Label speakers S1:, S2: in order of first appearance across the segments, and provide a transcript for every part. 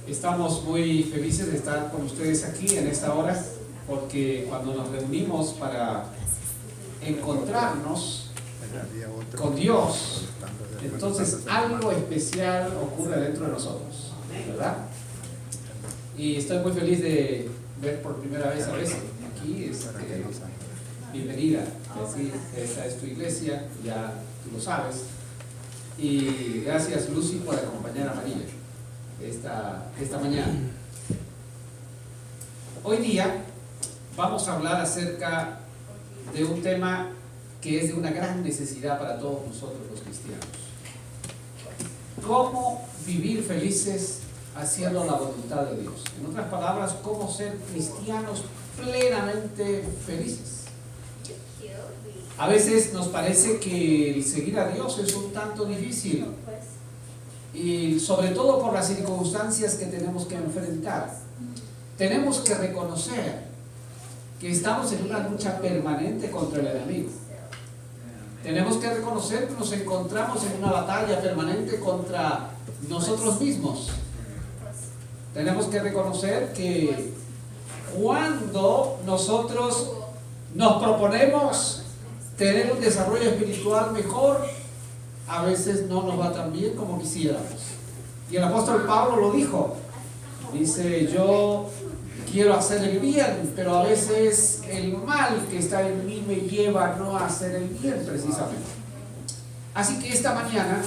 S1: Estamos muy felices de estar con ustedes aquí en esta hora, porque cuando nos reunimos para encontrarnos con Dios, entonces algo especial ocurre dentro de nosotros, ¿verdad? Y estoy muy feliz de ver por primera vez a veces aquí, bienvenida, así, esta es tu iglesia, ya tú lo sabes, y gracias Lucy por acompañar a María esta mañana. Hoy día vamos a hablar acerca de un tema que es de una gran necesidad para todos nosotros los cristianos. ¿Cómo vivir felices haciendo la voluntad de Dios? En otras palabras, ¿cómo ser cristianos plenamente felices? A veces nos parece que el seguir a Dios es un tanto difícil, y sobre todo por las circunstancias que tenemos que enfrentar. Tenemos que reconocer que estamos en una lucha permanente contra el enemigo. Tenemos que reconocer que nos encontramos en una batalla permanente contra nosotros mismos. Tenemos que reconocer que cuando nosotros nos proponemos tener un desarrollo espiritual mejor, a veces no nos va tan bien como quisiéramos. Y el apóstol Pablo lo dijo. Dice, yo quiero hacer el bien, pero a veces el mal que está en mí me lleva a no hacer el bien precisamente. Así que esta mañana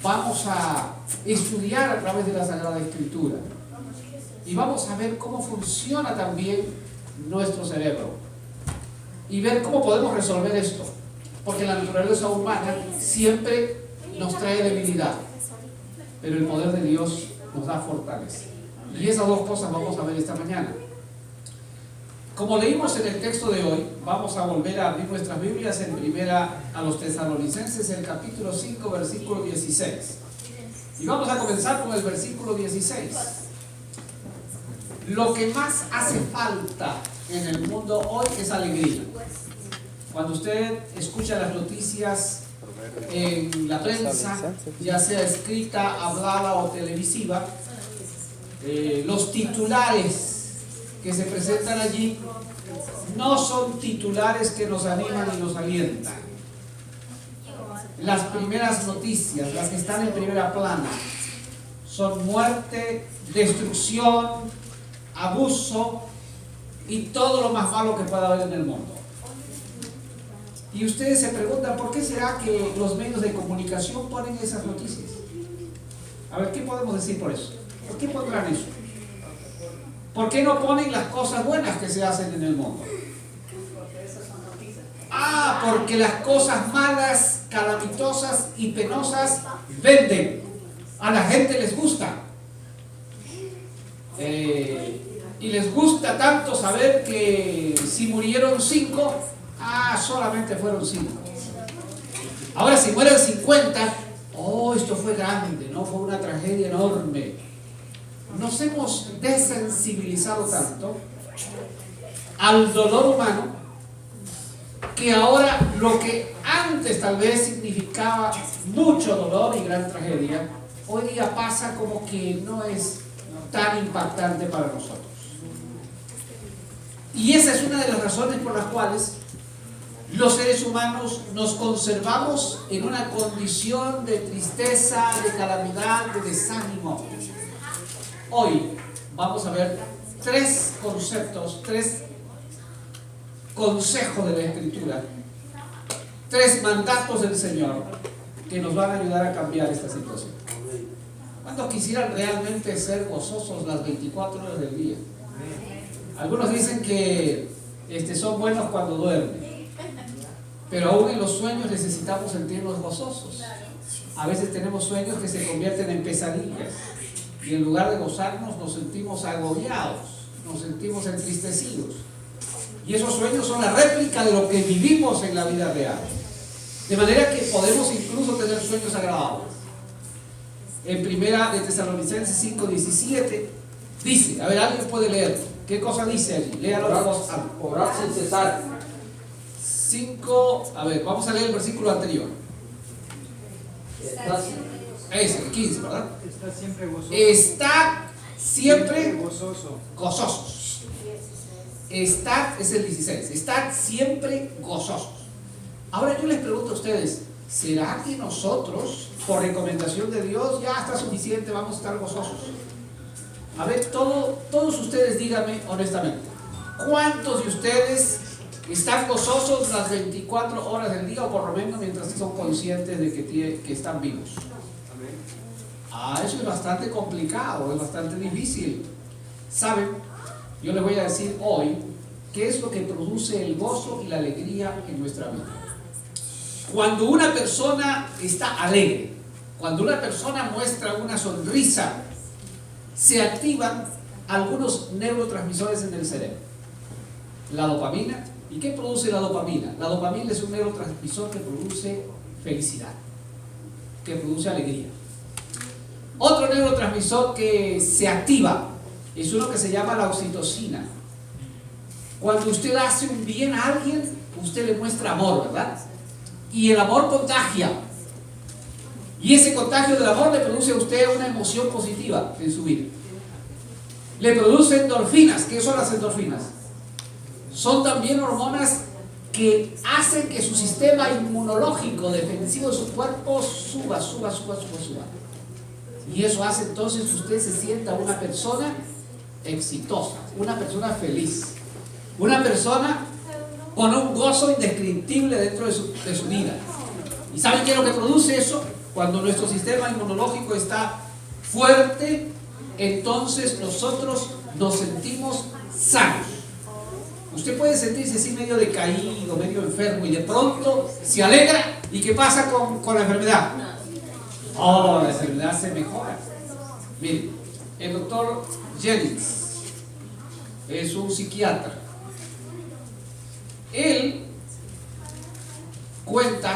S1: vamos a estudiar a través de la Sagrada Escritura y vamos a ver cómo funciona también nuestro cerebro y ver cómo podemos resolver esto, porque la naturaleza humana siempre nos trae debilidad, pero el poder de Dios nos da fortaleza. Y esas dos cosas vamos a ver esta mañana. Como leímos en el texto de hoy, vamos a volver a abrir nuestras Biblias en primera a los Tesalonicenses, el capítulo 5, versículo 16. Y vamos a comenzar con el versículo 16. Lo que más hace falta en el mundo hoy es alegría. Cuando usted escucha las noticias en la prensa, ya sea escrita, hablada o televisiva, los titulares que se presentan allí no son titulares que nos animan y nos alientan. Las primeras noticias, las que están en primera plana, son muerte, destrucción, abuso y todo lo más malo que pueda haber en el mundo. Y ustedes se preguntan, ¿por qué será que los medios de comunicación ponen esas noticias? A ver, ¿qué podemos decir por eso? ¿Por qué pondrán eso? ¿Por qué no ponen las cosas buenas que se hacen en el mundo? Porque las cosas malas, calamitosas y penosas venden. A la gente les gusta. Y les gusta tanto saber que si murieron 5, solamente fueron 5. Ahora si mueren 50, esto fue grande, ¿no? Fue una tragedia enorme. Nos hemos desensibilizado tanto al dolor humano que ahora lo que antes tal vez significaba mucho dolor y gran tragedia, hoy día pasa como que no es tan impactante para nosotros. Y esa es una de las razones por las cuales los seres humanos nos conservamos en una condición de tristeza, de calamidad, de desánimo. Hoy vamos a ver 3 conceptos, 3 consejos de la Escritura, 3 mandatos del Señor que nos van a ayudar a cambiar esta situación. ¿Cuántos quisieran realmente ser gozosos las 24 horas del día? Algunos dicen que son buenos cuando duermen, pero aún en los sueños necesitamos sentirnos gozosos. A veces tenemos sueños que se convierten en pesadillas. Y en lugar de gozarnos, nos sentimos agobiados, nos sentimos entristecidos. Y esos sueños son la réplica de lo que vivimos en la vida real. De manera que podemos incluso tener sueños agradables. En primera de Tesalonicenses 5:17 dice, a ver, alguien puede leer. ¿Qué cosa dice allí? Léalo la voz.
S2: Orar sin cesar.
S1: 5, a ver, vamos a leer el versículo anterior. Es el 15, ¿verdad?
S2: Está siempre gozoso.
S1: Está siempre
S2: gozoso.
S1: gozosos. Estad es el 16. Estad siempre gozosos. Ahora yo les pregunto a ustedes, ¿será que nosotros, por recomendación de Dios, ya está suficiente, vamos a estar gozosos? A ver, todos ustedes díganme honestamente, ¿cuántos de ustedes están gozosos las 24 horas del día o por lo menos mientras son conscientes de que están vivos? Eso es bastante complicado, es bastante difícil. ¿Saben? Yo les voy a decir hoy qué es lo que produce el gozo y la alegría en nuestra vida. Cuando una persona está alegre, cuando una persona muestra una sonrisa, se activan algunos neurotransmisores en el cerebro. La dopamina. ¿Y qué produce la dopamina? La dopamina es un neurotransmisor que produce felicidad, que produce alegría. Otro neurotransmisor que se activa es uno que se llama la oxitocina. Cuando usted hace un bien a alguien, usted le muestra amor, ¿verdad? Y el amor contagia. Y ese contagio del amor le produce a usted una emoción positiva en su vida. Le produce endorfinas. ¿Qué son las endorfinas? Son también hormonas que hacen que su sistema inmunológico defensivo de su cuerpo suba. Y eso hace entonces que usted se sienta una persona exitosa, una persona feliz, una persona con un gozo indescriptible dentro de su vida. ¿Y saben qué es lo que produce eso? Cuando nuestro sistema inmunológico está fuerte, entonces nosotros nos sentimos sanos. Usted puede sentirse así medio decaído, medio enfermo y de pronto se alegra. ¿Y qué pasa con la enfermedad? Oh, la enfermedad se mejora. Miren, el doctor Jennings es un psiquiatra. Él cuenta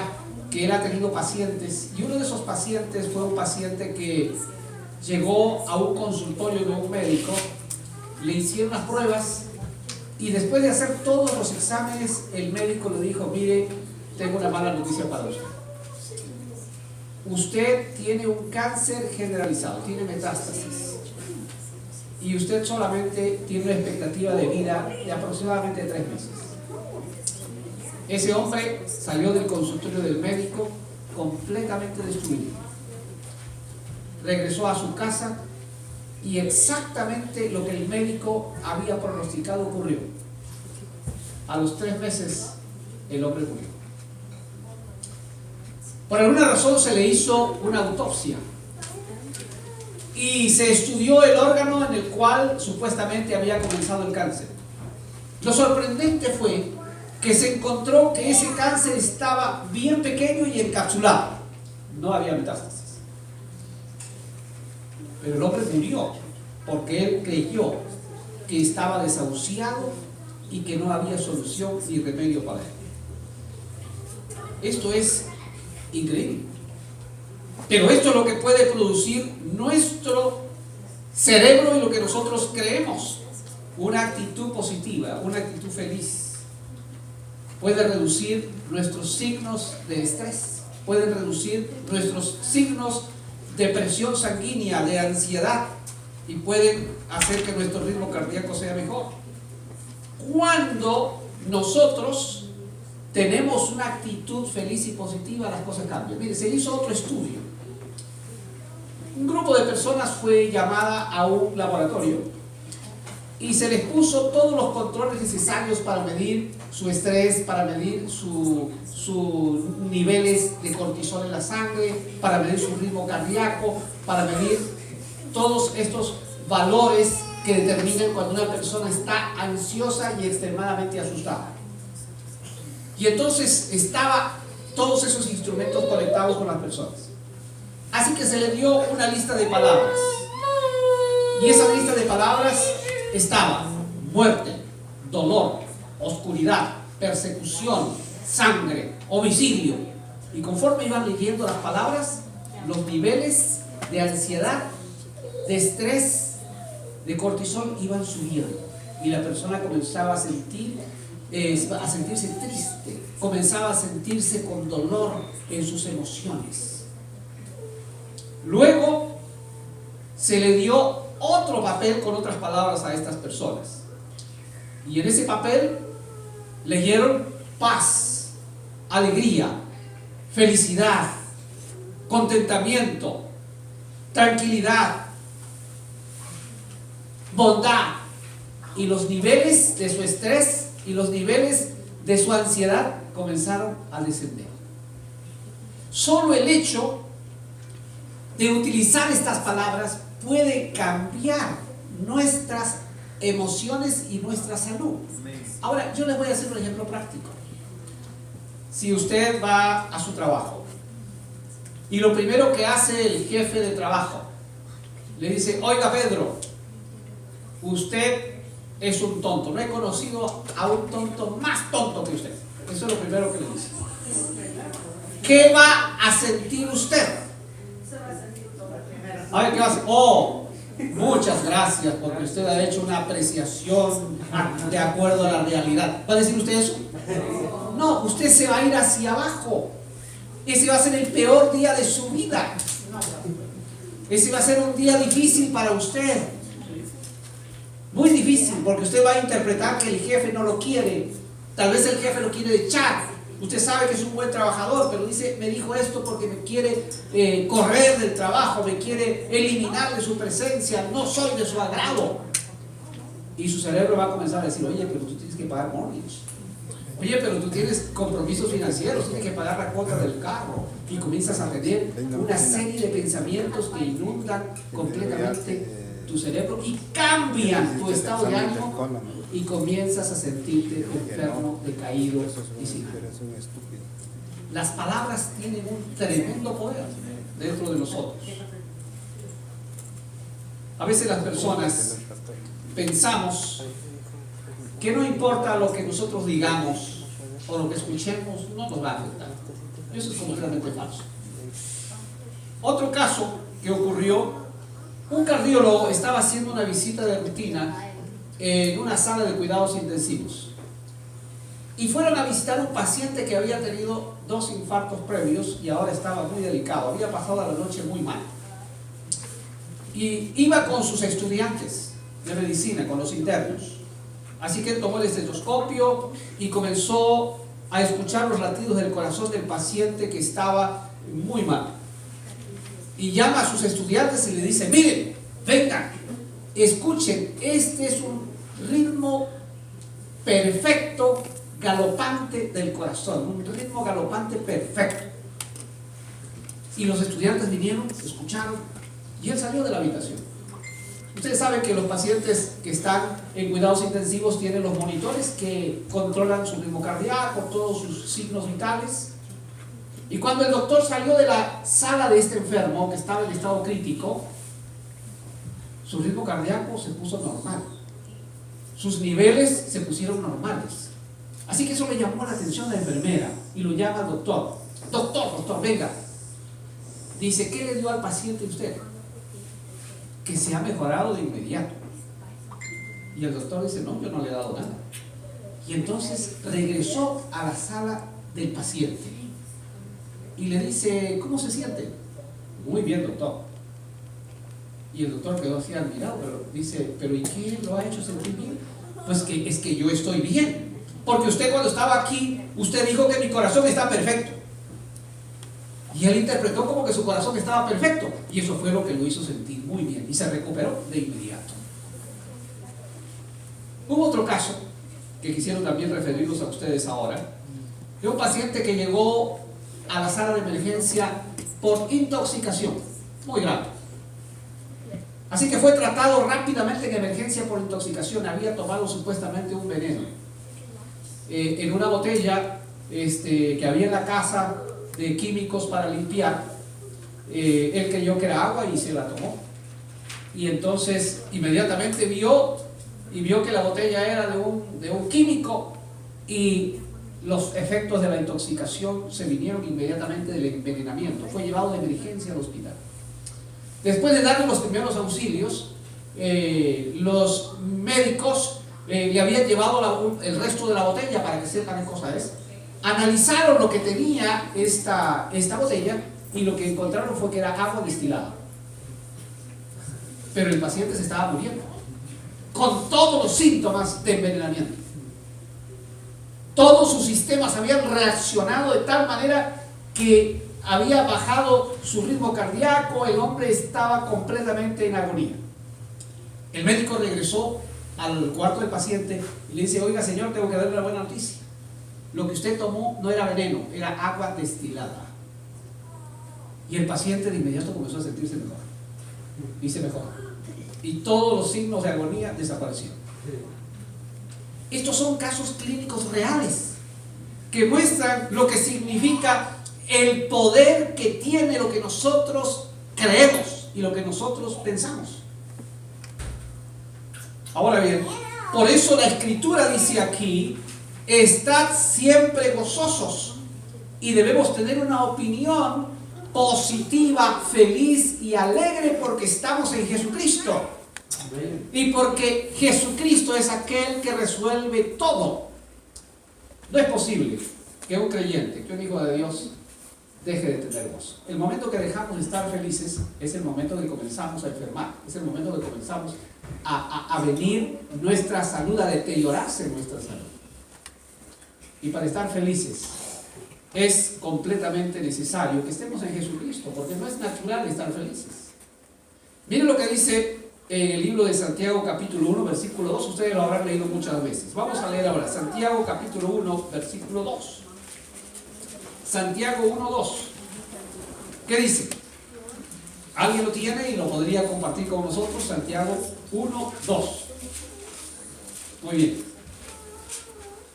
S1: que él ha tenido pacientes y uno de esos pacientes fue un paciente que llegó a un consultorio de un médico, le hicieron las pruebas y después de hacer todos los exámenes el médico le dijo: mire, tengo una mala noticia para usted. Usted tiene un cáncer generalizado, tiene metástasis y usted solamente tiene una expectativa de vida de aproximadamente 3 meses. Ese hombre salió del consultorio del médico completamente destruido. Regresó a su casa y exactamente lo que el médico había pronosticado ocurrió. A los 3 meses el hombre murió. Por alguna razón se le hizo una autopsia y se estudió el órgano en el cual supuestamente había comenzado el cáncer. Lo sorprendente fue que se encontró que ese cáncer estaba bien pequeño y encapsulado. No había metástasis. Pero el hombre murió porque él creyó que estaba desahuciado y que no había solución ni remedio para él. Esto es increíble. Pero esto es lo que puede producir nuestro cerebro y lo que nosotros creemos. Una actitud positiva, una actitud feliz. Puede reducir nuestros signos de estrés, puede reducir nuestros signos de presión sanguínea, de ansiedad, y pueden hacer que nuestro ritmo cardíaco sea mejor. Cuando nosotros tenemos una actitud feliz y positiva, las cosas cambian. Mire, se hizo otro estudio. Un grupo de personas fue llamada a un laboratorio y se les puso todos los controles necesarios para medir su estrés, para medir sus niveles de cortisol en la sangre, para medir su ritmo cardíaco, para medir todos estos valores que determinan cuando una persona está ansiosa y extremadamente asustada. Y entonces estaban todos esos instrumentos conectados con las personas. Así que se le dio una lista de palabras. Y esa lista de palabras estaba: muerte, dolor, oscuridad, persecución, sangre, homicidio. Y conforme iban leyendo las palabras, los niveles de ansiedad, de estrés, de cortisol iban subiendo. Y la persona comenzaba a sentirse triste, comenzaba a sentirse con dolor en sus emociones. se le dio otro papel con otras palabras a estas personas. Y en ese papel leyeron paz, alegría, felicidad, contentamiento, tranquilidad, bondad. Y los niveles de su estrés y los niveles de su ansiedad comenzaron a descender. Solo el hecho de utilizar estas palabras puede cambiar nuestras emociones y nuestra salud. Ahora, yo les voy a hacer un ejemplo práctico. Si usted va a su trabajo y lo primero que hace el jefe de trabajo le dice: oiga, Pedro, usted es un tonto, no he conocido a un tonto más tonto que usted. Eso es lo primero que le dice. ¿Qué va a sentir usted? A ver, ¿qué va a hacer? Oh, muchas gracias porque usted ha hecho una apreciación de acuerdo a la realidad. ¿Va a decir usted eso? No, usted se va a ir hacia abajo. Ese va a ser el peor día de su vida. Ese va a ser un día difícil para usted. Muy difícil, porque usted va a interpretar que el jefe no lo quiere. Tal vez el jefe lo quiere echar. Usted sabe que es un buen trabajador, pero dice: me dijo esto porque me quiere correr del trabajo, me quiere eliminar de su presencia, no soy de su agrado. Y su cerebro va a comenzar a decir: oye, pero tú tienes que pagar mortgage. Oye, pero tú tienes compromisos financieros, tienes que pagar la cuota del carro. Y comienzas a tener una serie de pensamientos que inundan completamente tu cerebro y cambian tu estado de ánimo, y comienzas a sentirte enfermo, decaído y sin nada. Las palabras tienen un tremendo poder dentro de nosotros. A veces las personas pensamos que no importa lo que nosotros digamos o lo que escuchemos, no nos va a afectar. Eso es completamente falso. Otro caso que ocurrió: un cardiólogo estaba haciendo una visita de rutina en una sala de cuidados intensivos y fueron a visitar un paciente que había tenido 2 infartos previos y ahora estaba muy delicado, había pasado la noche muy mal, y iba con sus estudiantes de medicina, con los internos. Así que él tomó el estetoscopio y comenzó a escuchar los latidos del corazón del paciente que estaba muy mal, y llama a sus estudiantes y le dice: miren, vengan, escuchen, este es un ritmo perfecto, galopante del corazón, un ritmo galopante perfecto. Y los estudiantes vinieron, escucharon, y él salió de la habitación. Ustedes saben que los pacientes que están en cuidados intensivos tienen los monitores que controlan su ritmo cardíaco, todos sus signos vitales. Y cuando el doctor salió de la sala de este enfermo que estaba en estado crítico, su ritmo cardíaco se puso normal, sus niveles se pusieron normales. Así que eso le llamó la atención a la enfermera y lo llama al doctor: doctor, venga. Dice: ¿qué le dio al paciente usted? Que se ha mejorado de inmediato. Y el doctor dice: no, yo no le he dado nada. Y entonces regresó a la sala del paciente y le dice: ¿cómo se siente? Muy bien, doctor. Y el doctor quedó así admirado, pero dice: ¿pero y qué lo ha hecho sentir bien? Pues que es que yo estoy bien, porque usted cuando estaba aquí, usted dijo que mi corazón está perfecto. Y él interpretó como que su corazón estaba perfecto, y eso fue lo que lo hizo sentir muy bien, y se recuperó de inmediato. Hubo otro caso que quisieron también referirlos a ustedes ahora, de un paciente que llegó a la sala de emergencia por intoxicación muy grave. Así que fue tratado rápidamente en emergencia por intoxicación. Había tomado supuestamente un veneno en una botella que había en la casa de químicos para limpiar. Él creyó que era agua y se la tomó, y entonces inmediatamente vio que la botella era de un químico, y los efectos de la intoxicación se vinieron inmediatamente del envenenamiento. Fue llevado de emergencia al hospital. Después de darle los primeros auxilios, los médicos le habían llevado el resto de la botella para que sepan qué cosa es. Analizaron lo que tenía esta botella, y lo que encontraron fue que era agua destilada. pero el paciente se estaba muriendo, con todos los síntomas de envenenamiento. Todos sus sistemas habían reaccionado de tal manera que había bajado su ritmo cardíaco, el hombre estaba completamente en agonía. El médico regresó al cuarto del paciente y le dice: oiga señor, tengo que darle una buena noticia. Lo que usted tomó no era veneno, era agua destilada. Y el paciente de inmediato comenzó a sentirse mejor. Y se mejoró. Y todos los signos de agonía desaparecieron. Estos son casos clínicos reales que muestran lo que significa el poder que tiene lo que nosotros creemos y lo que nosotros pensamos. Ahora bien, por eso la Escritura dice aquí: estad siempre gozosos, y debemos tener una opinión positiva, feliz y alegre porque estamos en Jesucristo. Y porque Jesucristo es aquel que resuelve todo. No es posible que un creyente, que un hijo de Dios, deje de tener gozo. El momento que dejamos de estar felices es el momento que comenzamos a enfermar, es el momento que comenzamos a venir nuestra salud, a deteriorarse nuestra salud. Y para estar felices es completamente necesario que estemos en Jesucristo, porque no es natural estar felices. Miren lo que dice en el libro de Santiago capítulo 1 versículo 2, ustedes lo habrán leído muchas veces. Vamos a leer ahora Santiago capítulo 1 versículo 2. Santiago 1, 2. ¿Qué dice? ¿Alguien lo tiene y lo podría compartir con nosotros? Santiago 1, 2. Muy bien.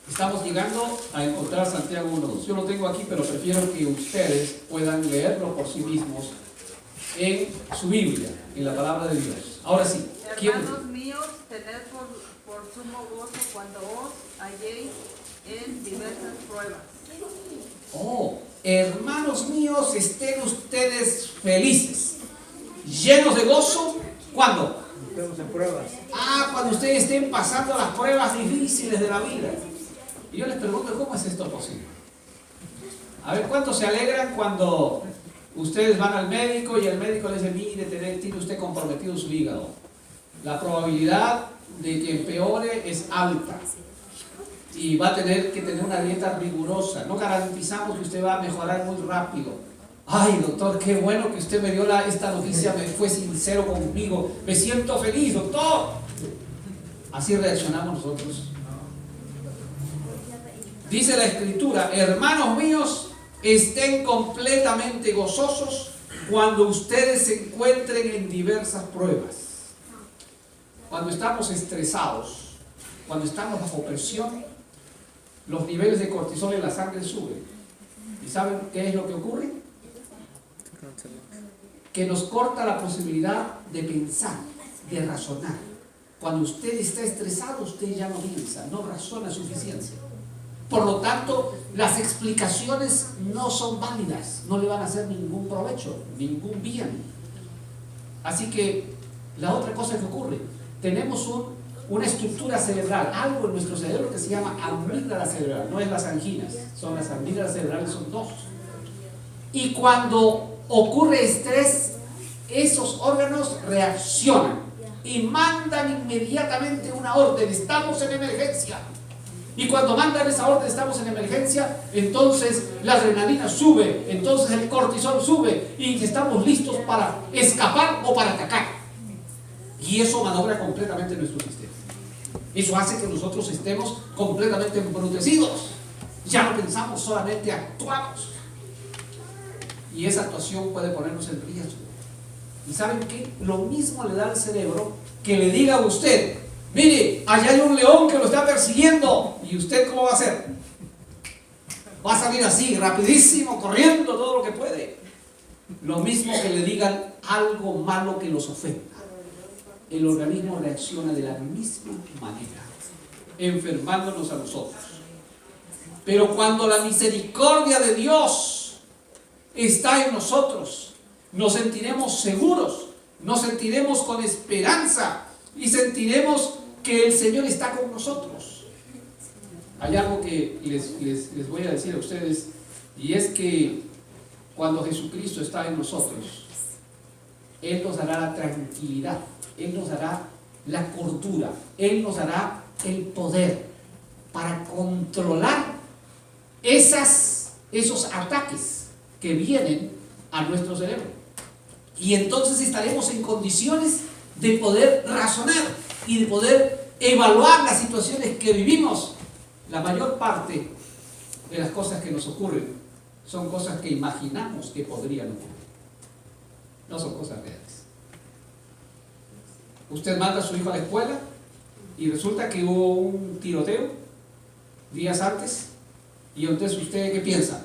S1: Estamos llegando a encontrar Santiago 1, 2. Yo lo tengo aquí, pero prefiero que ustedes puedan leerlo por sí mismos en su Biblia, en la palabra de Dios. Ahora sí.
S2: Hermanos míos, tened por sumo gozo cuando os halléis en diversas pruebas.
S1: Oh, hermanos míos, estén ustedes felices, llenos de gozo. ¿Cuándo?
S3: Estamos en pruebas.
S1: Cuando ustedes estén pasando las pruebas difíciles de la vida. Y yo les pregunto, ¿cómo es esto posible? A ver, ¿cuántos se alegran cuando ustedes van al médico y el médico les dice: mire, tiene usted comprometido su hígado? La probabilidad de que empeore es alta y va a tener que tener una dieta rigurosa. No garantizamos que usted va a mejorar muy rápido. Ay, doctor, qué bueno que usted me dio esta noticia, me fue sincero conmigo, me siento feliz, doctor. Así reaccionamos nosotros. Dice la Escritura: hermanos míos, estén completamente gozosos cuando ustedes se encuentren en diversas pruebas. Cuando estamos estresados, cuando estamos bajo presión, los niveles de cortisol en la sangre suben. ¿Y saben qué es lo que ocurre? Que nos corta la posibilidad de pensar, de razonar. Cuando usted está estresado, usted ya no piensa, no razona suficiente. Por lo tanto, las explicaciones no son válidas, no le van a hacer ningún provecho, ningún bien. Así que la otra cosa que ocurre, tenemos una estructura cerebral, algo en nuestro cerebro que se llama amígdala cerebral, no es las anginas, son las amígdalas cerebrales, son dos. Y cuando ocurre estrés, esos órganos reaccionan y mandan inmediatamente una orden: estamos en emergencia. Y cuando mandan esa orden, estamos en emergencia, entonces la adrenalina sube, entonces el cortisol sube y estamos listos para escapar o para atacar. Y eso maniobra completamente nuestro sistema. Eso hace que nosotros estemos completamente embrutecidos. Ya no pensamos, solamente actuamos. Y esa actuación puede ponernos en riesgo. ¿Y saben qué? Lo mismo le da al cerebro que le diga a usted: mire, allá hay un león que lo está persiguiendo. ¿Y usted cómo va a hacer? Va a salir así, rapidísimo, corriendo todo lo que puede. Lo mismo que le digan algo malo que los ofenda. El organismo reacciona de la misma manera, enfermándonos a nosotros. Pero cuando la misericordia de Dios está en nosotros, nos sentiremos seguros, nos sentiremos con esperanza y sentiremos que el Señor está con nosotros. Hay algo que les voy a decir a ustedes, y es que cuando Jesucristo está en nosotros, Él nos dará la tranquilidad, Él nos dará la cordura, Él nos dará el poder para controlar esos ataques que vienen a nuestro cerebro. Y entonces estaremos en condiciones de poder razonar y de poder evaluar las situaciones que vivimos. La mayor parte de las cosas que nos ocurren son cosas que imaginamos que podrían ocurrir. No son cosas reales. Usted manda a su hijo a la escuela y resulta que hubo un tiroteo días antes, y entonces usted, ¿qué piensa?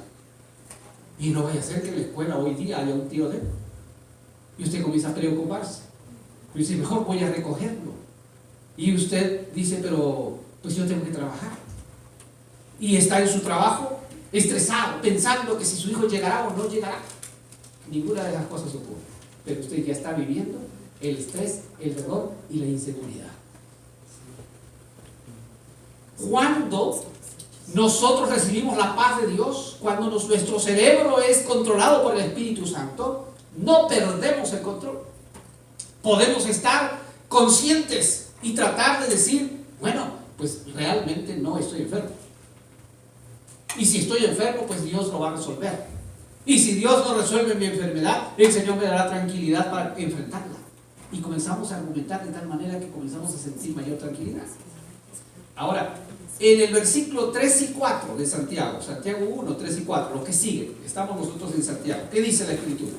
S1: Y no vaya a ser que en la escuela hoy día haya un tiroteo. Y usted comienza a preocuparse. Y dice, mejor voy a recogerlo. Y usted dice, pero pues yo tengo que trabajar. Y está en su trabajo estresado, pensando que si su hijo llegará o no llegará. Ninguna de las cosas ocurre. Pero usted ya está viviendo el estrés, el dolor y la inseguridad. Cuando nosotros recibimos la paz de Dios, cuando nuestro cerebro es controlado por el Espíritu Santo, no perdemos el control. Podemos estar conscientes y tratar de decir, bueno, pues realmente no estoy enfermo. Y si estoy enfermo, pues Dios lo va a resolver. Y si Dios no resuelve mi enfermedad, el Señor me dará tranquilidad para enfrentarla. Y comenzamos a argumentar de tal manera que comenzamos a sentir mayor tranquilidad. Ahora, en el versículo 3 y 4 de Santiago, Santiago 1, 3 y 4, lo que sigue, estamos nosotros en Santiago. ¿Qué dice la Escritura?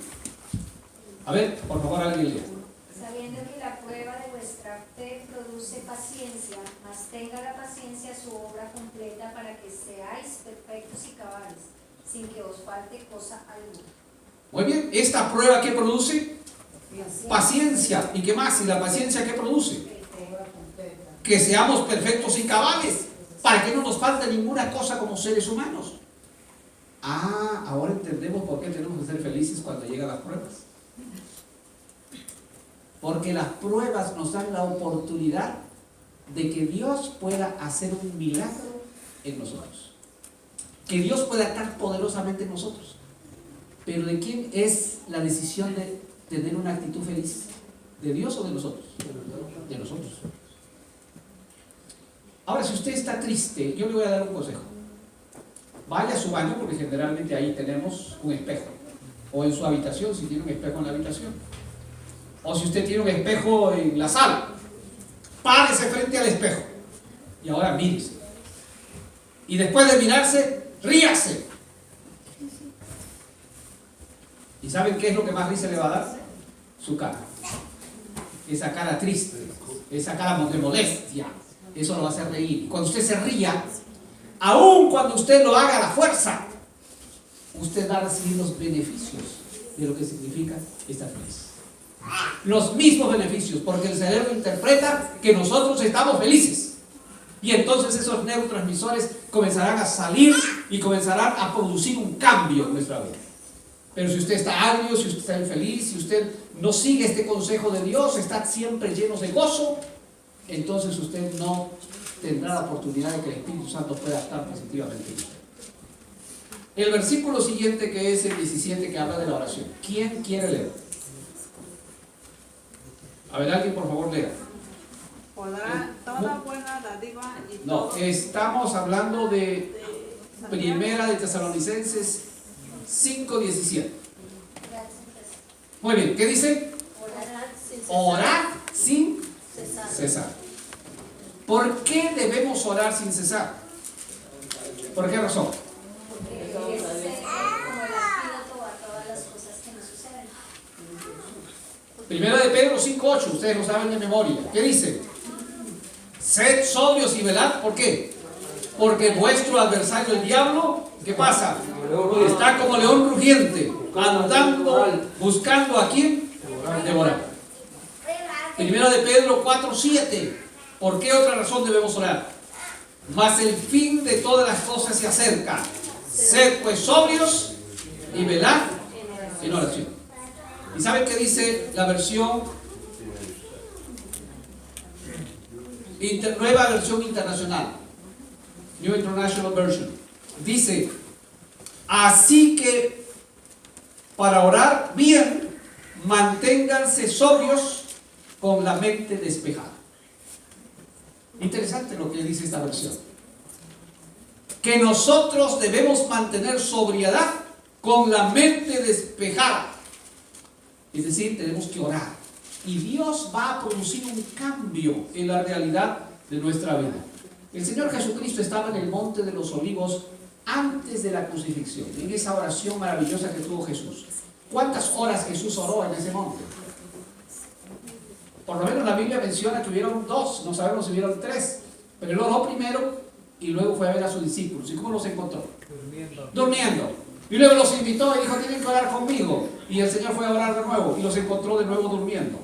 S1: A ver, por favor, alguien lea.
S3: Sabiendo que la prueba de vuestra fe produce paciencia, mas tenga la paciencia su obra completa para que seáis perfectos y cabales, sin que os falte cosa alguna.
S1: Muy bien, ¿esta prueba qué produce? Paciencia. ¿Y qué más? ¿Y la paciencia qué produce? Que seamos perfectos y cabales, para que no nos falte ninguna cosa como seres humanos. Ah, ahora entendemos por qué tenemos que ser felices cuando llegan las pruebas. Porque las pruebas nos dan la oportunidad de que Dios pueda hacer un milagro en nosotros. Que Dios pueda actuar poderosamente en nosotros. Pero ¿de quién es la decisión de tener una actitud feliz? ¿De Dios o de nosotros? De nosotros. Ahora, si usted está triste, yo le voy a dar un consejo. Vaya a su baño, porque generalmente ahí tenemos un espejo. O en su habitación, si tiene un espejo en la habitación. O si usted tiene un espejo en la sala, párese frente al espejo. Y ahora mírese. Y después de mirarse, ríase. ¿Y saben qué es lo que más risa le va a dar? Su cara. Esa cara triste, esa cara de molestia. Eso lo va a hacer reír. Cuando usted se ría, aun cuando usted lo haga a la fuerza, usted va a recibir los beneficios de lo que significa estar feliz. Los mismos beneficios, porque el cerebro interpreta que nosotros estamos felices. Y entonces esos neurotransmisores comenzarán a salir y comenzarán a producir un cambio en nuestra vida. Pero si usted está agrio, si usted está infeliz, si usted no sigue este consejo de Dios, está siempre lleno de gozo, entonces usted no tendrá la oportunidad de que el Espíritu Santo pueda actuar positivamente en usted. El versículo siguiente, que es el 17, que habla de la oración. ¿Quién quiere leer? A ver, alguien por favor lea.
S2: Podrá toda buena dádiva y
S1: No,
S2: todo.
S1: estamos hablando de Primera de Tesalonicenses 5:17. Muy bien, ¿qué dice? Orad sin cesar. ¿Por qué debemos orar sin cesar? ¿Por qué razón?
S3: Porque es como el antídoto a todas las cosas que nos suceden.
S1: Primera de Pedro 5:8, ustedes lo saben de memoria. ¿Qué dice? Sed sobrios y velad. ¿Por qué? Porque vuestro adversario el diablo, ¿qué pasa? Está como león rugiente, andando, buscando a quién devorar. Primera de Pedro 4:7. ¿Por qué otra razón debemos orar? Mas el fin de todas las cosas se acerca. Sed pues sobrios y velad en oración. ¿Y saben qué dice la versión? Nueva versión internacional. New International Version. Dice, así que para orar bien, manténganse sobrios con la mente despejada. Interesante lo que dice esta versión. Que nosotros debemos mantener sobriedad con la mente despejada. Es decir, tenemos que orar. Y Dios va a producir un cambio en la realidad de nuestra vida. El Señor Jesucristo estaba en el Monte de los Olivos antes de la crucifixión, en esa oración maravillosa que tuvo Jesús. ¿Cuántas horas Jesús oró en ese monte? Por lo menos la Biblia menciona que hubieron 2, no sabemos si hubieron 3, pero él oró primero y luego fue a ver a sus discípulos. ¿Y cómo los encontró? Durmiendo. Y luego los invitó y dijo, tienen que orar conmigo. Y el Señor fue a orar de nuevo y los encontró de nuevo durmiendo.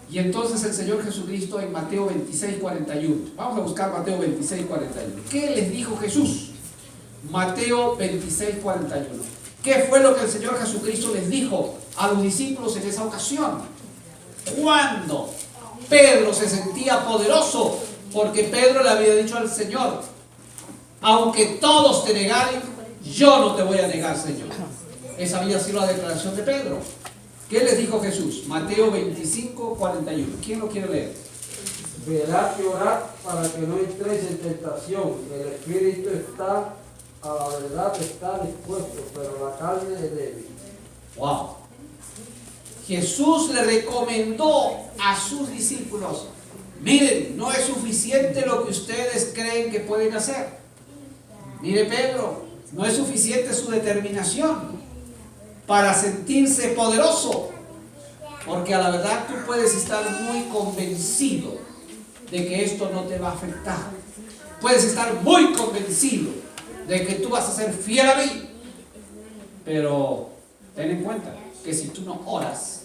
S1: Y entonces el Señor Jesucristo en Mateo 26, 41. Vamos a buscar Mateo 26, 41. ¿Qué les dijo Jesús? Mateo 26, 41. ¿Qué fue lo que el Señor Jesucristo les dijo a los discípulos en esa ocasión? Cuando Pedro se sentía poderoso, porque Pedro le había dicho al Señor, aunque todos te negaren, yo no te voy a negar, Señor. Esa había sido la declaración de Pedro. ¿Qué les dijo Jesús? Mateo 25, 41. ¿Quién lo quiere leer?
S4: Verá que orar para que no entréis en tentación. El espíritu está, a la verdad está dispuesto, pero la carne es débil.
S1: Wow. Jesús le recomendó a sus discípulos, miren, no es suficiente lo que ustedes creen que pueden hacer. Mire Pedro, no es suficiente su determinación para sentirse poderoso, porque a la verdad tú puedes estar muy convencido de que esto no te va a afectar. Puedes estar muy convencido de que tú vas a ser fiel a mí, pero ten en cuenta que si tú no oras,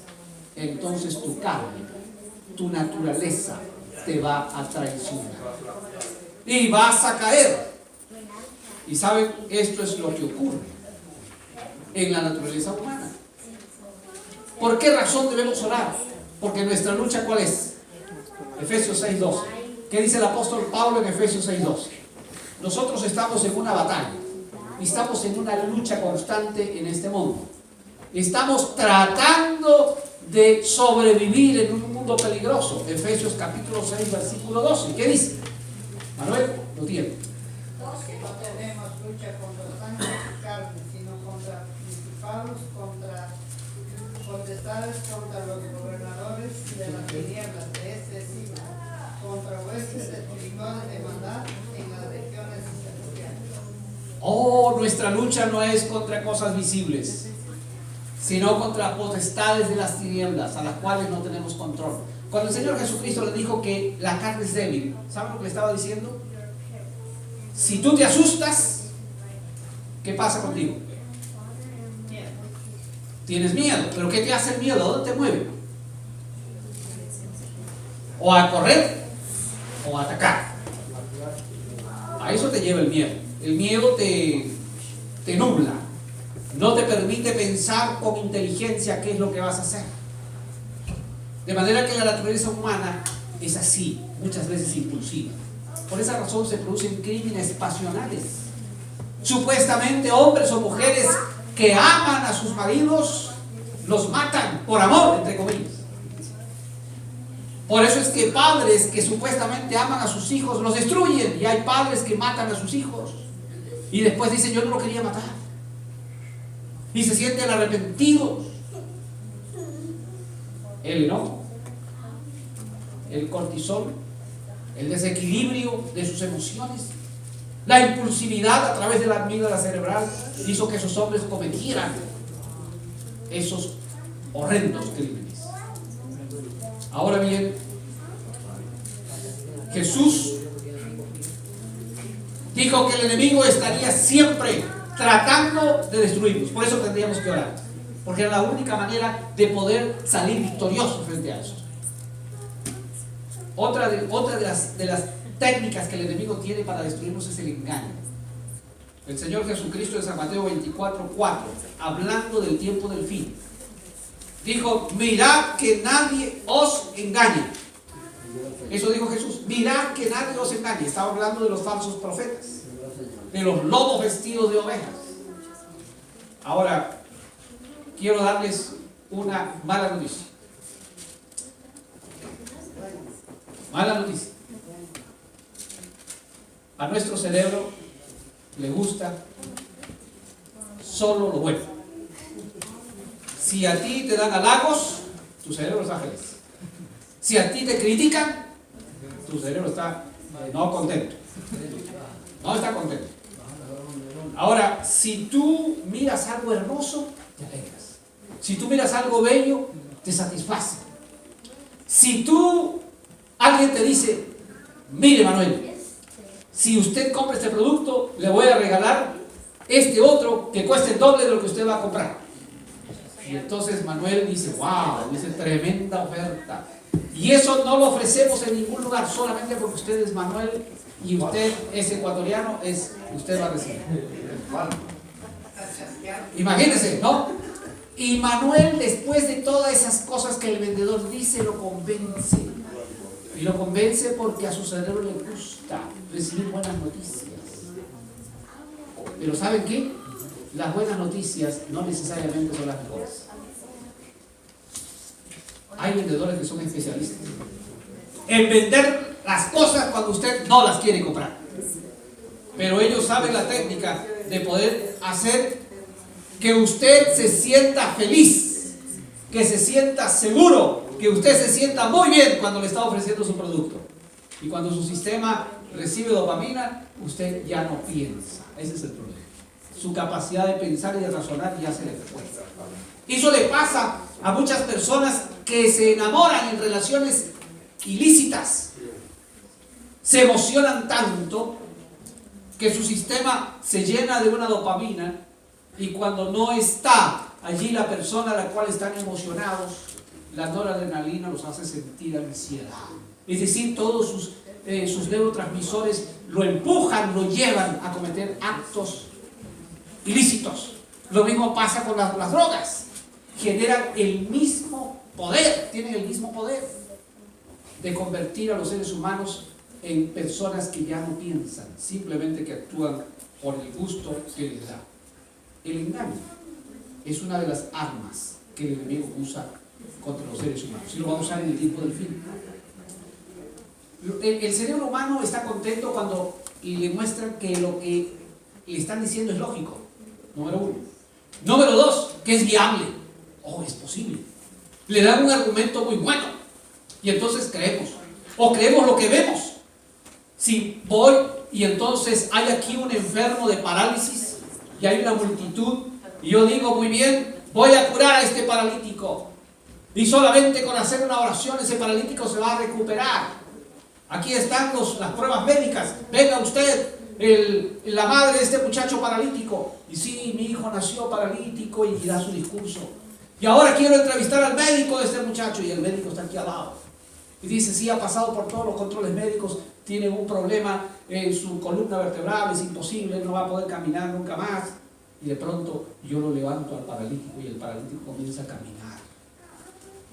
S1: entonces tu carne, tu naturaleza te va a traicionar y vas a caer. Y saben, esto es lo que ocurre en la naturaleza humana. ¿Por qué razón debemos orar? Porque nuestra lucha, ¿cuál es? Efesios 6:12. ¿Qué dice el apóstol Pablo en Efesios 6:12? Nosotros estamos en una batalla y estamos en una lucha constante en este mundo. Estamos tratando de sobrevivir en un mundo peligroso. Efesios capítulo 6, versículo 12. ¿Qué dice? Manuel, lo tiene.
S5: No tenemos lucha contra sangre y carne, sino contra principados, contra potestades, contra los gobernadores de las tinieblas de este siglo, contra huestes espirituales de maldad en las regiones celestiales.
S1: Oh, nuestra lucha no es contra cosas visibles, sino contra potestades de las tinieblas, a las cuales no tenemos control. Cuando el Señor Jesucristo le dijo que la carne es débil, ¿saben lo que le estaba diciendo? Si tú te asustas, ¿qué pasa contigo? Tienes miedo, pero ¿qué te hace el miedo? ¿A dónde te mueve? O a correr o a atacar. A eso te lleva el miedo. El miedo te nubla, no te permite pensar con inteligencia qué es lo que vas a hacer. De manera que la naturaleza humana es así, muchas veces impulsiva. Por esa razón se producen crímenes pasionales. Supuestamente hombres o mujeres que aman a sus maridos los matan por amor, entre comillas. Por eso es que padres que supuestamente aman a sus hijos los destruyen, y hay padres que matan a sus hijos y después dicen yo no lo quería matar, y se sienten arrepentidos. El enojo, el cortisol, el desequilibrio de sus emociones, la impulsividad a través de la amígdala cerebral hizo que esos hombres cometieran esos horrendos crímenes. Ahora bien, Jesús dijo que el enemigo estaría siempre tratando de destruirnos. Por eso tendríamos que orar, porque era la única manera de poder salir victoriosos frente a eso. Otra de las técnicas que el enemigo tiene para destruirnos es el engaño. El Señor Jesucristo en San Mateo 24:4, hablando del tiempo del fin, dijo: mirad que nadie os engañe. Eso dijo Jesús: mirad que nadie os engañe. Estaba hablando de los falsos profetas, de los lobos vestidos de ovejas. Ahora, quiero darles una mala noticia. Mala noticia. A nuestro cerebro le gusta solo lo bueno. Si a ti te dan halagos, tu cerebro está feliz. Si a ti te critican, tu cerebro está no contento. No está contento. Ahora, si tú miras algo hermoso, te alegras. Si tú miras algo bello, te satisface. Si alguien te dice, mire Manuel, si usted compra este producto, le voy a regalar este otro que cueste el doble de lo que usted va a comprar. Y entonces Manuel dice, wow, dice, tremenda oferta. Y eso no lo ofrecemos en ningún lugar, solamente porque usted es Manuel y usted es ecuatoriano, usted va a recibir. Imagínense, ¿no? Y Manuel, después de todas esas cosas que el vendedor dice, lo convence. Y lo convence porque a su cerebro le gusta recibir buenas noticias. Pero ¿saben qué? Las buenas noticias no necesariamente son las mejores. Hay vendedores que son especialistas en vender las cosas cuando usted no las quiere comprar. Pero ellos saben la técnica de poder hacer que usted se sienta feliz, que se sienta seguro, que usted se sienta muy bien cuando le está ofreciendo su producto. Y cuando su sistema recibe dopamina, usted ya no piensa. Ese es el problema. Su capacidad de pensar y de razonar ya se le fue. Eso le pasa a muchas personas que se enamoran en relaciones ilícitas. Se emocionan tanto que su sistema se llena de una dopamina, y cuando no está allí la persona a la cual están emocionados, la noradrenalina los hace sentir ansiedad. Es decir, todos sus neurotransmisores lo empujan, lo llevan a cometer actos ilícitos. Lo mismo pasa con las drogas. Generan el mismo poder, tienen el mismo poder de convertir a los seres humanos en personas que ya no piensan, simplemente que actúan por el gusto que les da. El engaño es una de las armas que el enemigo usa contra los seres humanos, y lo va a usar en el tiempo del fin. El cerebro humano está contento cuando le muestran que lo que le están diciendo es lógico, número uno. Número dos, que es viable. Oh, es posible. Le dan un argumento muy bueno y entonces creemos, o creemos lo que vemos. Si voy y entonces hay aquí un enfermo de parálisis y hay una multitud, y yo digo, muy bien, voy a curar a este paralítico, y solamente con hacer una oración ese paralítico se va a recuperar. Aquí están las pruebas médicas. Venga usted, la madre de este muchacho paralítico, y sí, mi hijo nació paralítico, y da su discurso. Y ahora quiero entrevistar al médico de este muchacho, y el médico está aquí al lado. Y dice, sí, ha pasado por todos los controles médicos, tiene un problema en su columna vertebral, es imposible, no va a poder caminar nunca más. Y de pronto yo lo levanto al paralítico y el paralítico comienza a caminar.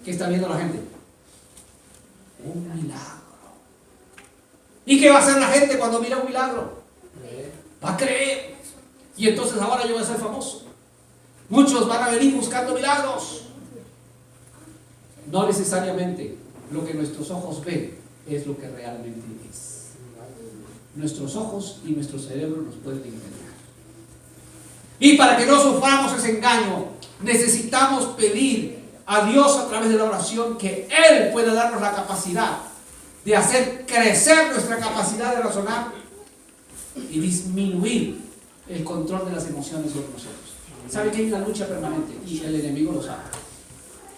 S1: ¿Qué está viendo la gente? Un milagro. ¿Y qué va a hacer la gente cuando mira un milagro? Va a creer. Y entonces ahora yo voy a ser famoso. Muchos van a venir buscando milagros. No necesariamente lo que nuestros ojos ven es lo que realmente es. Nuestros ojos y nuestro cerebro nos pueden engañar. Y para que no suframos ese engaño, necesitamos pedir a Dios a través de la oración que Él pueda darnos la capacidad de hacer crecer nuestra capacidad de razonar y disminuir el control de las emociones sobre nosotros. ¿Sabe que hay una lucha permanente? Y el enemigo lo sabe.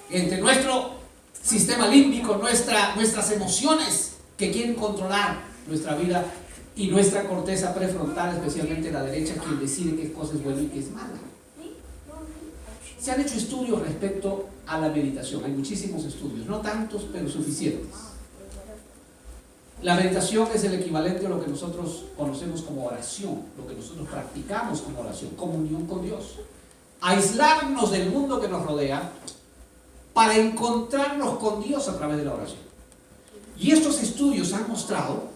S1: Entre nuestro sistema límbico, nuestras emociones que quieren controlar nuestra vida, y nuestra corteza prefrontal, especialmente la derecha, quien decide qué cosa es buena y qué es mala. Se han hecho estudios respecto a la meditación. Hay muchísimos estudios, no tantos, pero suficientes. La meditación es el equivalente a lo que nosotros conocemos como oración, lo que nosotros practicamos como oración, comunión con Dios. Aislarnos del mundo que nos rodea para encontrarnos con Dios a través de la oración. Y estos estudios han mostrado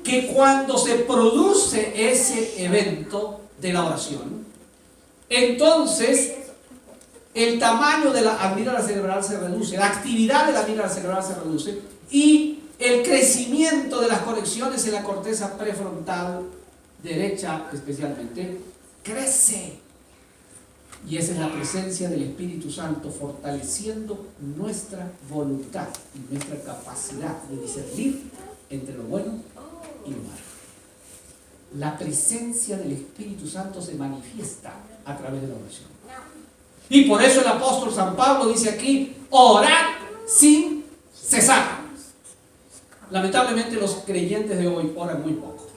S1: que cuando se produce ese evento de la oración, entonces el tamaño de la amígdala cerebral se reduce, la actividad de la amígdala cerebral se reduce y el crecimiento de las conexiones en la corteza prefrontal derecha especialmente crece. Y esa es la presencia del Espíritu Santo fortaleciendo nuestra voluntad y nuestra capacidad de discernir entre lo bueno y lo malo. La presencia del Espíritu Santo se manifiesta a través de la oración. Y por eso el apóstol San Pablo dice aquí, orad sin cesar. Lamentablemente los creyentes de hoy oran muy poco.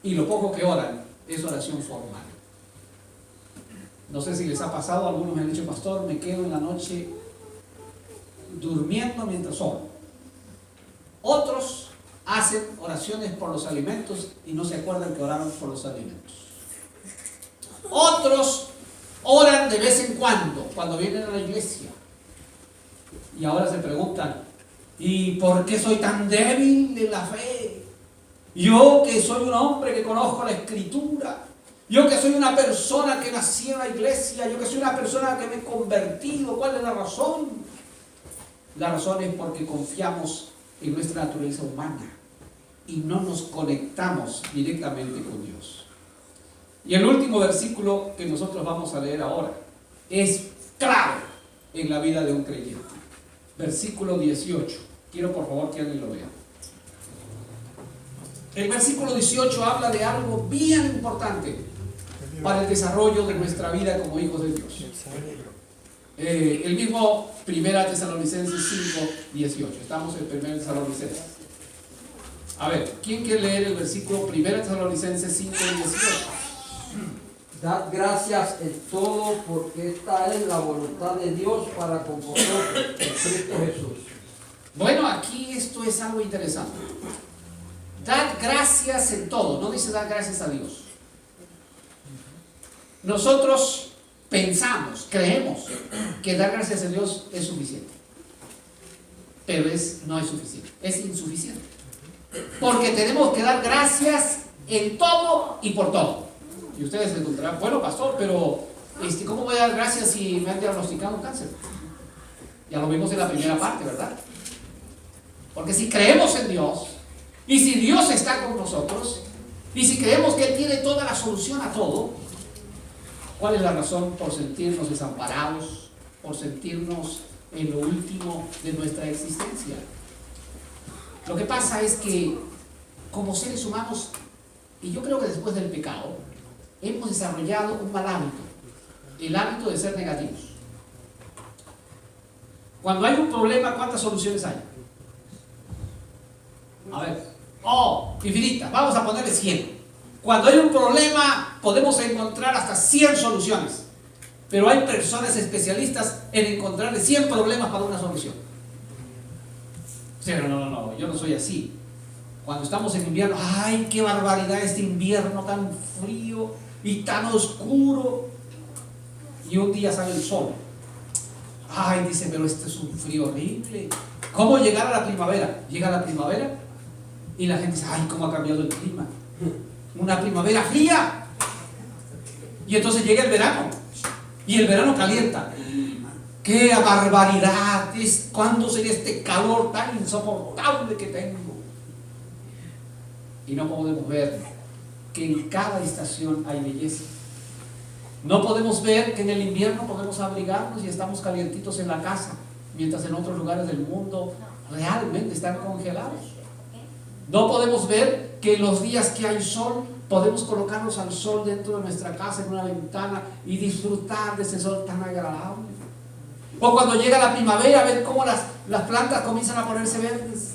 S1: Y lo poco que oran es oración formal. No sé si les ha pasado, algunos me han dicho, pastor, me quedo en la noche durmiendo mientras oro. Otros hacen oraciones por los alimentos y no se acuerdan que oraron por los alimentos. Otros oran de vez en cuando vienen a la iglesia. Y ahora se preguntan, ¿y por qué soy tan débil en la fe? Yo que soy un hombre que conozco la Escritura, yo que soy una persona que nací en la iglesia, yo que soy una persona que me he convertido, ¿cuál es la razón? La razón es porque confiamos en nuestra naturaleza humana y no nos conectamos directamente con Dios. Y el último versículo que nosotros vamos a leer ahora es clave en la vida de un creyente. Versículo 18. Quiero por favor que alguien lo vea. El versículo 18 habla de algo bien importante para el desarrollo de nuestra vida como hijos de Dios. El mismo 1 Tesalonicenses 5, 18. Estamos en 1 Tesalonicenses. A ver, ¿quién quiere leer el versículo 1 Tesalonicenses 5, 18?
S4: Dad gracias en todo, porque esta es la voluntad de Dios para con vosotros, en Cristo Jesús.
S1: Bueno, aquí esto es algo interesante. Dad gracias en todo, no dice dar gracias a Dios. Nosotros pensamos, creemos que dar gracias a Dios es suficiente. Pero no es suficiente, es insuficiente. Porque tenemos que dar gracias en todo y por todo. Y ustedes se preguntarán, bueno, pastor, pero ¿cómo voy a dar gracias si me han diagnosticado un cáncer? Ya lo vimos en la primera parte, ¿verdad? Porque si creemos en Dios, y si Dios está con nosotros, y si creemos que Él tiene toda la solución a todo, ¿cuál es la razón por sentirnos desamparados, por sentirnos en lo último de nuestra existencia? Lo que pasa es que como seres humanos, y yo creo que después del pecado, hemos desarrollado un mal hábito, el hábito de ser negativos. Cuando hay un problema, ¿cuántas soluciones hay? A ver, infinitas, vamos a ponerle 100. Cuando hay un problema, podemos encontrar hasta 100 soluciones. Pero hay personas especialistas en encontrarle 100 problemas para una solución. Pero no, yo no soy así. Cuando estamos en invierno, ¡ay, qué barbaridad este invierno tan frío y tan oscuro! Y un día sale el sol. ¡Ay, dice, pero este es un frío horrible! ¿Cómo llegar a la primavera? Llega la primavera y la gente dice, ¡ay, cómo ha cambiado el clima! Una primavera fría. Y entonces llega el verano. Y el verano calienta. ¡Qué barbaridad! ¿Cuándo sería este calor tan insoportable que tengo? Y no podemos ver que en cada estación hay belleza. No podemos ver que en el invierno podemos abrigarnos y estamos calientitos en la casa, mientras en otros lugares del mundo realmente están congelados. No podemos ver que en los días que hay sol podemos colocarnos al sol dentro de nuestra casa en una ventana y disfrutar de ese sol tan agradable. O cuando llega la primavera, ver cómo las plantas comienzan a ponerse verdes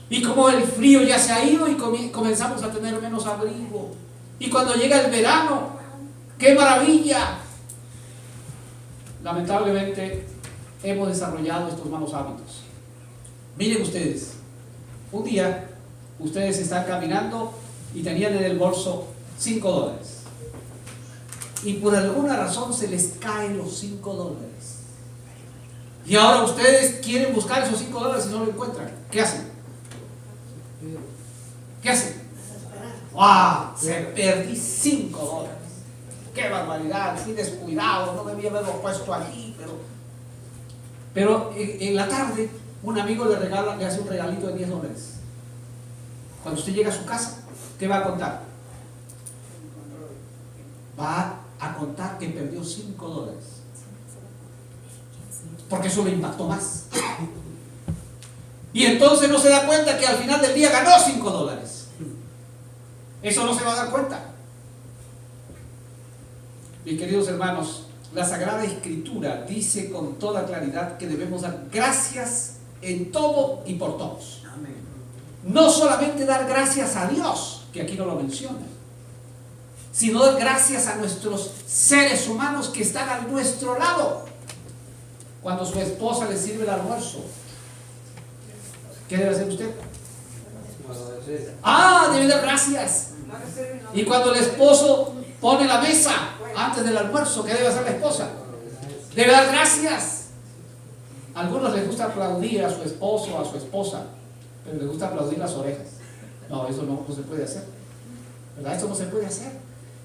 S1: y cómo el frío ya se ha ido y comenzamos a tener menos abrigo. Y cuando llega el verano, ¡qué maravilla! Lamentablemente hemos desarrollado estos malos hábitos. Miren ustedes, un día ustedes están caminando y tenían en el bolso $5 y por alguna razón se les caen los $5 y ahora ustedes quieren buscar esos $5 y no lo encuentran. ¿Qué hacen? ¿Qué hacen? ¡Wow! Se perdí $5. qué barbaridad, fui descuidado, no debía haberlo puesto aquí, pero en la tarde un amigo le hace un regalito de $10. Cuando usted llega a su casa, ¿qué va a contar? Va a contar que perdió $5, porque eso le impactó más. Y entonces no se da cuenta que al final del día ganó $5. Eso no se va a dar cuenta. Mis queridos hermanos, la Sagrada Escritura dice con toda claridad que debemos dar gracias en todo y por todos. No solamente dar gracias a Dios, que aquí no lo menciona, sino dar gracias a nuestros seres humanos que están a nuestro lado. Cuando su esposa le sirve el almuerzo, ¿qué debe hacer usted? Debe dar gracias. Y cuando el esposo pone la mesa antes del almuerzo, ¿qué debe hacer la esposa? Debe dar gracias. A algunos les gusta aplaudir a su esposo o a su esposa, pero les gusta aplaudir las orejas. No, eso no se puede hacer, ¿verdad? Esto no se puede hacer.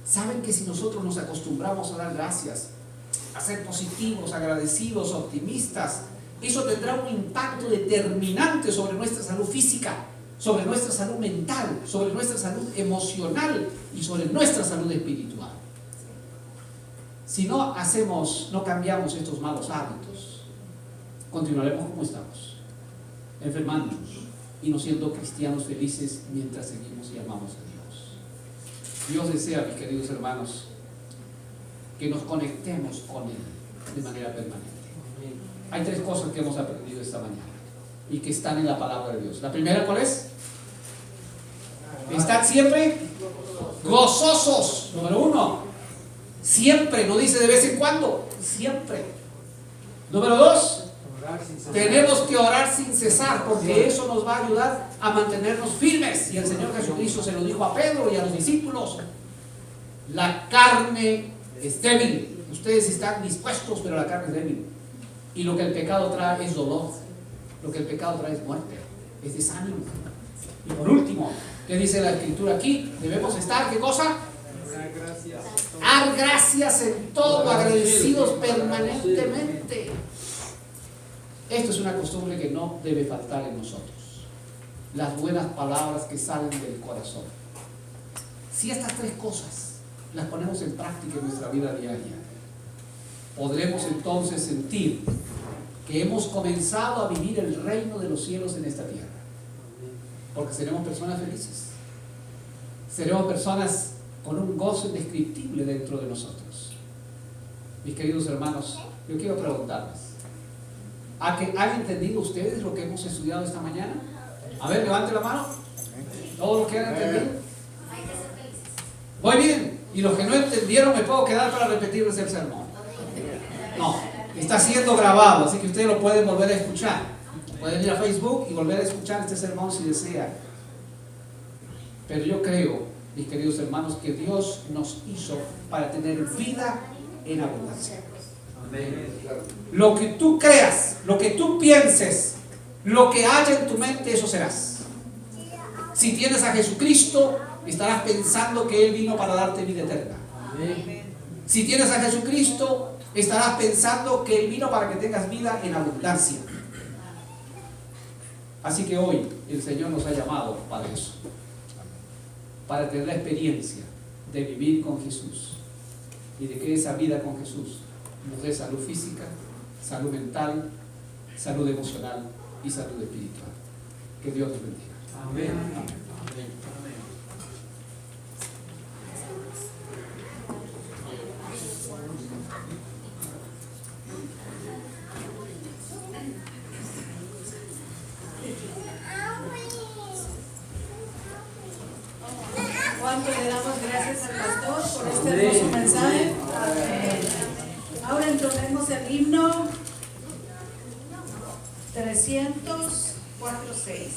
S1: Saben que si nosotros nos acostumbramos a dar gracias, a ser positivos, agradecidos, optimistas, eso tendrá un impacto determinante sobre nuestra salud física, sobre nuestra salud mental, sobre nuestra salud emocional y sobre nuestra salud espiritual. Si no cambiamos estos malos hábitos, continuaremos como estamos, enfermándonos y no siendo cristianos felices mientras seguimos y amamos a Dios. Dios desea, mis queridos hermanos, que nos conectemos con Él de manera permanente. Hay 3 cosas que hemos aprendido esta mañana y que están en la palabra de Dios. La primera, ¿cuál es? Estad siempre gozosos. Número 1, siempre, no dice de vez en cuando, siempre. Número 2, tenemos que orar sin cesar, porque eso nos va a ayudar a mantenernos firmes. Y el Señor Jesucristo se lo dijo a Pedro y a los discípulos: la carne es débil, ustedes están dispuestos, pero la carne es débil. Y lo que el pecado trae es dolor, lo que el pecado trae es muerte, es desánimo. Y por último, ¿qué dice la Escritura aquí? Debemos estar, ¿qué cosa? Dar gracias en todo, agradecidos permanentemente. Esto es una costumbre que no debe faltar en nosotros. Las buenas palabras que salen del corazón. Si estas 3 cosas las ponemos en práctica en nuestra vida diaria, podremos entonces sentir que hemos comenzado a vivir el reino de los cielos en esta tierra, porque seremos personas felices, seremos personas con un gozo indescriptible dentro de nosotros. Mis queridos hermanos, yo quiero preguntarles: ¿han entendido ustedes lo que hemos estudiado esta mañana? A ver, levante la mano. ¿Todos los que han entendido? Muy bien. Y los que no entendieron, me puedo quedar para repetirles el sermón. No, está siendo grabado, así que ustedes lo pueden volver a escuchar. Pueden ir a Facebook y volver a escuchar este sermón si desean. Pero yo creo, mis queridos hermanos, que Dios nos hizo para tener vida en abundancia. Lo que tú creas, lo que tú pienses, lo que haya en tu mente, eso serás. Si tienes a Jesucristo, estarás pensando que Él vino para darte vida eterna. Si tienes a Jesucristo, estarás pensando que Él vino para que tengas vida en abundancia. Así que hoy el Señor nos ha llamado para eso, para tener la experiencia de vivir con Jesús y de que esa vida con Jesús nos dé salud física, salud mental, salud emocional y salud espiritual. Que Dios nos bendiga. Amén. Amén.
S5: ¿Cuánto le damos gracias al pastor por este hermoso mensaje? Ahora entonemos el himno 304.6.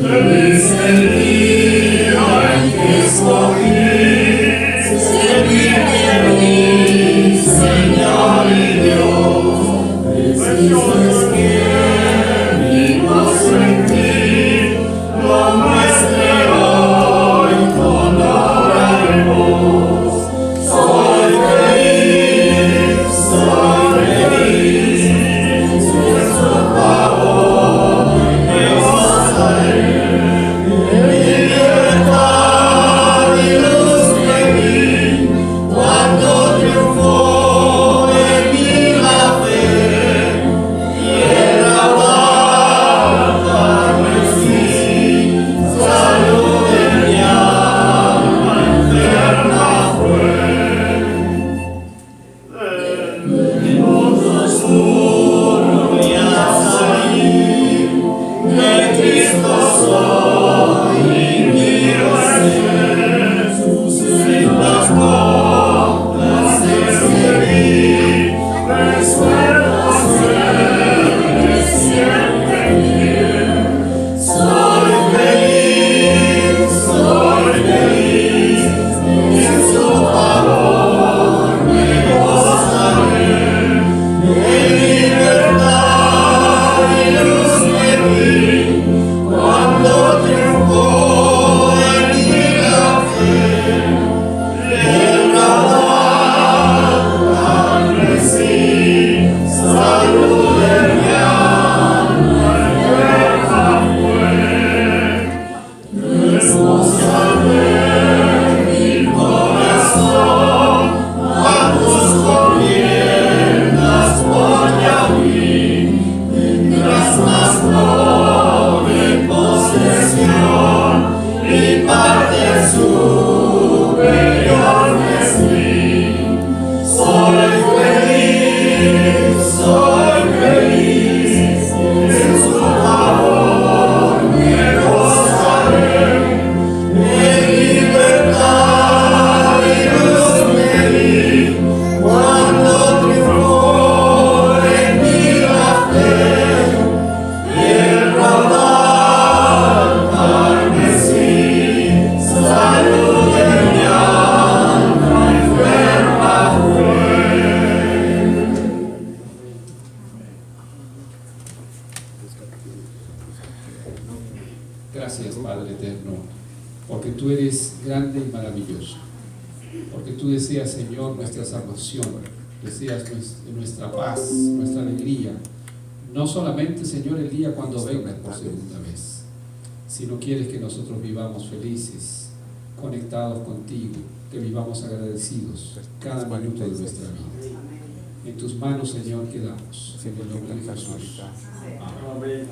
S6: Feliz el día en que escogí servir.
S1: Gracias, Padre eterno, porque tú eres grande y maravilloso, porque tú deseas, Señor, nuestra salvación, deseas nuestra paz, nuestra alegría, no solamente, Señor, el día cuando vengas por segunda vez, sino quieres que nosotros vivamos felices, conectados contigo, que vivamos agradecidos cada minuto de nuestra vida. En tus manos, Señor, quedamos, en el nombre de Jesús. Amén.